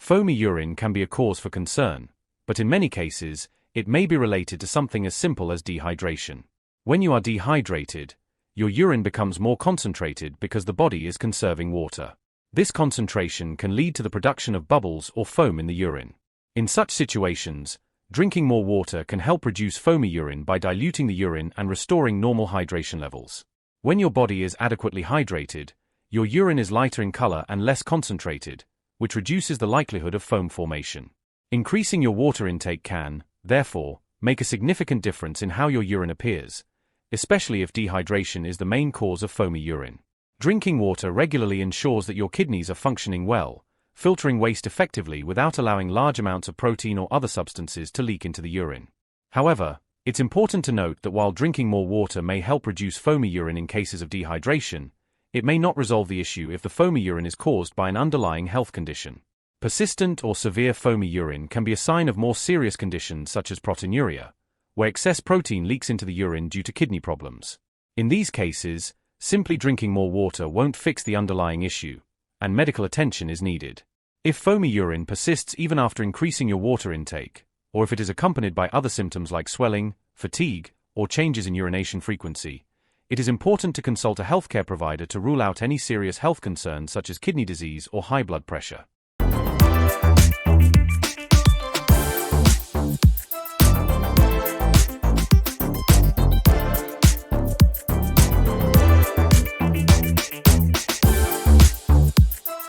Foamy urine can be a cause for concern, but in many cases, it may be related to something as simple as dehydration. When you are dehydrated, your urine becomes more concentrated because the body is conserving water. This concentration can lead to the production of bubbles or foam in the urine. In such situations, drinking more water can help reduce foamy urine by diluting the urine and restoring normal hydration levels. When your body is adequately hydrated, your urine is lighter in color and less concentrated, which reduces the likelihood of foam formation. Increasing your water intake can, therefore, make a significant difference in how your urine appears, especially if dehydration is the main cause of foamy urine. Drinking water regularly ensures that your kidneys are functioning well, filtering waste effectively without allowing large amounts of protein or other substances to leak into the urine. However, it's important to note that while drinking more water may help reduce foamy urine in cases of dehydration, it may not resolve the issue if the foamy urine is caused by an underlying health condition. Persistent or severe foamy urine can be a sign of more serious conditions such as proteinuria, where excess protein leaks into the urine due to kidney problems. In these cases, simply drinking more water won't fix the underlying issue, and medical attention is needed. If foamy urine persists even after increasing your water intake, or if it is accompanied by other symptoms like swelling, fatigue, or changes in urination frequency, it is important to consult a healthcare provider to rule out any serious health concerns such as kidney disease or high blood pressure.